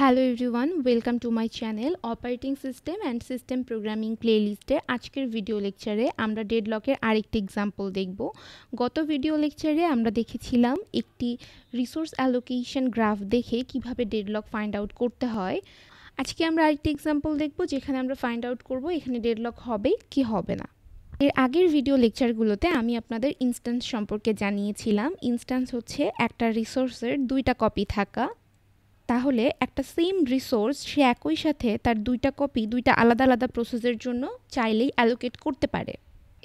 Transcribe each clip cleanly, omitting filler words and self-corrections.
Hello everyone, welcome to my channel operating system and system programming প্লেলিস্টে আজকের video লেকচারে আমরা ডেডলকের আরেকটি এক্সাম্পল দেখব। গত ভিডিও লেকচারে আমরা দেখেছিলাম একটি রিসোর্স অ্যালোকেশন গ্রাফ দেখে কিভাবে ডেডলক ফাইন্ড আউট করতে হয়। আজকে আমরা আরেকটি এক্সাম্পল দেখব যেখানে আমরা ফাইন্ড আউট করব এখানে ডেডলক হবে কি হবে না। এর আগের ভিডিও লেকচারগুলোতে আমি আপনাদের ইনস্ট্যান্স সম্পর্কে জানিয়েছিলাম। ইনস্ট্যান্স হচ্ছে একটা রিসোর্সের দুইটা কপি থাকা। তাহলে একটা সেম রিসোর্স সে একই সাথে তার দুইটা কপি দুইটা আলাদা আলাদা প্রসেসের জন্য চাইলেই অ্যালোকেট করতে পারে।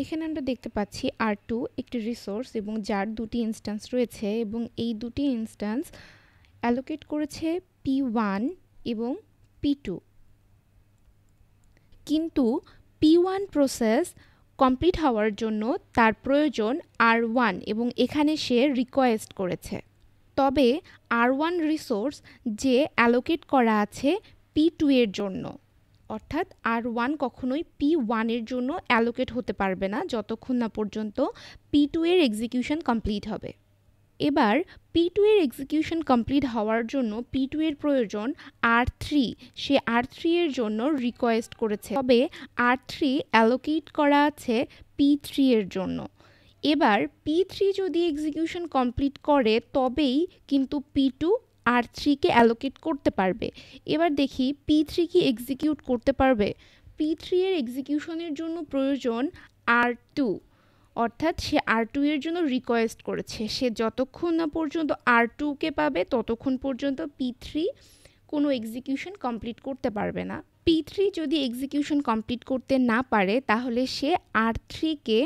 এখানে আমরা দেখতে পাচ্ছি R2 একটি রিসোর্স এবং যার দুটি ইনস্ট্যান্স রয়েছে এবং এই দুটি ইনস্ট্যান্স অ্যালোকেট করেছে P1 এবং P2। কিন্তু P1 প্রসেস কমপ্লিট হওয়ার জন্য তার প্রয়োজন R1 এবং এখানে সে রিকোয়েস্ট করেছে। তবে R1 রিসোর্স যে অ্যালোকেট করা আছে P2 এর জন্য, অর্থাৎ R1 কখনোই P1 এর জন্য অ্যালোকেট হতে পারবে না যতক্ষণ না পর্যন্ত P2 এর এক্সিকিউশন কমপ্লিট হবে। এবার P2 এর এক্সিকিউশন কমপ্লিট হওয়ার জন্য P2 এর প্রয়োজন R3। সে R3 এর জন্য রিকোয়েস্ট করেছে, তবে R3 অ্যালোকেট করা আছে P3 এর জন্য। এবার P3 যদি এক্সিকিউশন কমপ্লিট করে তবেই কিন্তু P2 R3কে অ্যালোকেট করতে পারবে। এবার দেখি P3 কি এক্সিকিউট করতে পারবে। P3 এর এক্সিকিউশনের জন্য প্রয়োজন R2, অর্থাৎ সে R2 এর জন্য রিকোয়েস্ট করেছে। সে যতক্ষণ না পর্যন্ত R2কে পাবে ততক্ষণ পর্যন্ত P3 কোনো এক্সিকিউশন কমপ্লিট করতে পারবে না। P3 যদি এক্সিকিউশন কমপ্লিট করতে না পারে তাহলে সে R3কে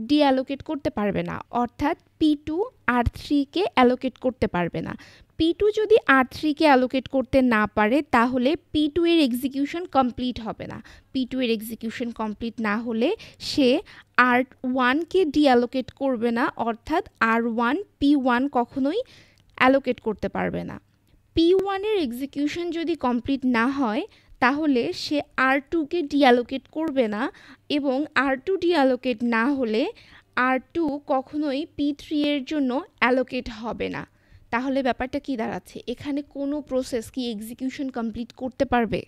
ডিঅ্যালোকেট করতে পারবে না, অর্থাৎ P2 R3কে অ্যালোকেট করতে পারবে না। P2 যদি R3কে অ্যালোকেট করতে না পারে তাহলে P2 এর এক্সিকিউশন কমপ্লিট হবে না। P2 এর এক্সিকিউশন কমপ্লিট না হলে সে R1কে ডিঅ্যালোকেট করবে না, অর্থাৎ R1 P1 কখনোই অ্যালোকেট করতে পারবে না। P1 এর এক্সিকিউশন যদি কমপ্লিট না হয় তাহলে সে R2কে ডিঅ্যালোকেট করবে না এবং R2 ডিঅ্যালোকেট না হলে R2 কখনোই P3 এর জন্য অ্যালোকেট হবে না। তাহলে ব্যাপারটা কি দাঁড়াচ্ছে, এখানে কোনো প্রসেস কি এক্সিকিউশন কমপ্লিট করতে পারবে?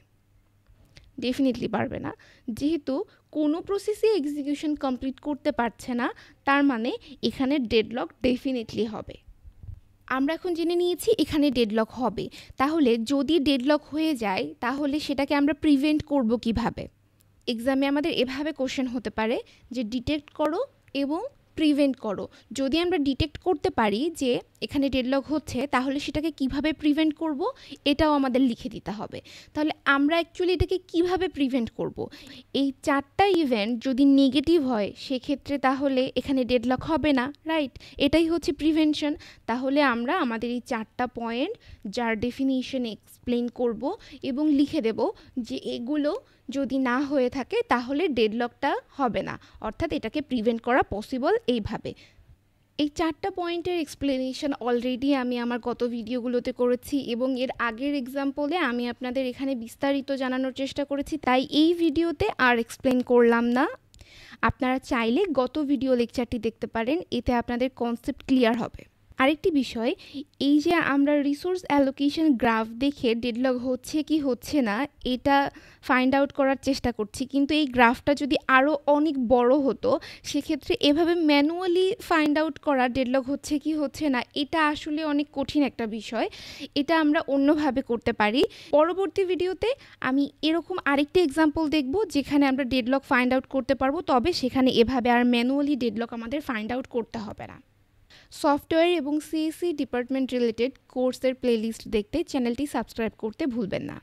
ডেফিনেটলি পারবে না। যেহেতু কোনো প্রসেসই এক্সিকিউশন কমপ্লিট করতে পারছে না, তার মানে এখানে ডেডলক ডেফিনেটলি হবে। আমরা এখন জেনে নিয়েছি এখানে ডেডলক হবে। তাহলে যদি ডেডলক হয়ে যায় তাহলে সেটাকে আমরা প্রিভেন্ট করব কিভাবে? এক্সামে আমাদের এভাবে কোশ্চেন হতে পারে যে ডিটেক্ট করো এবং প্রিভেন্ট করো। যদি আমরা ডিটেক্ট করতে পারি যে এখানে ডেডলক হচ্ছে তাহলে সেটাকে কিভাবে প্রিভেন্ট করব এটাও আমাদের লিখে দিতে হবে। তাহলে আমরা অ্যাকচুয়ালি এটাকে কিভাবে প্রিভেন্ট করব? এই চারটা ইভেন্ট যদি নেগেটিভ হয় সেক্ষেত্রে তাহলে এখানে ডেডলক হবে না, রাইট? এটাই হচ্ছে প্রিভেনশন। তাহলে আমরা আমাদের এই চারটা পয়েন্ট যার ডেফিনিশন এক্সপ্লেন করব এবং লিখে দেব যে এগুলো যদি না হয়ে থাকে তাহলে ডেডলকটা হবে না, অর্থাৎ এটাকে প্রিভেন্ট করা পসিবল এইভাবে। এই চারটা পয়েন্টের এক্সপ্লেনেশন অলরেডি আমি আমার গত ভিডিওগুলোতে করেছি এবং এর আগের এক্সাম্পলে আমি আপনাদের এখানে বিস্তারিত জানানোর চেষ্টা করেছি, তাই এই ভিডিওতে আর এক্সপ্লেন করলাম না। আপনারা চাইলে গত ভিডিও লেকচারটি দেখতে পারেন, এতে আপনাদের কনসেপ্ট ক্লিয়ার হবে। আরেকটি বিষয়, এই যে আমরা রিসোর্স অ্যালোকেশন গ্রাফ দেখে ডেডলক হচ্ছে কি হচ্ছে না এটা ফাইন্ড আউট করার চেষ্টা করছি, কিন্তু এই গ্রাফটা যদি আরও অনেক বড় হতো সেক্ষেত্রে এভাবে ম্যানুয়ালি ফাইন্ড আউট করা ডেডলক হচ্ছে কি হচ্ছে না এটা আসলে অনেক কঠিন একটা বিষয়। এটা আমরা অন্যভাবে করতে পারি। পরবর্তী ভিডিওতে আমি এরকম আরেকটি এক্সাম্পল দেখব যেখানে আমরা ডেডলক ফাইন্ড আউট করতে পারবো, তবে সেখানে এভাবে আর ম্যানুয়ালি ডেডলক আমাদের ফাইন্ড আউট করতে হবে না। সফটওয়্যার এবং সিএসসি ডিপার্টমেন্ট রিলেটেড কোর্সের প্লেলিস্ট দেখতে চ্যানেলটি সাবস্ক্রাইব করতে ভুলবেন না।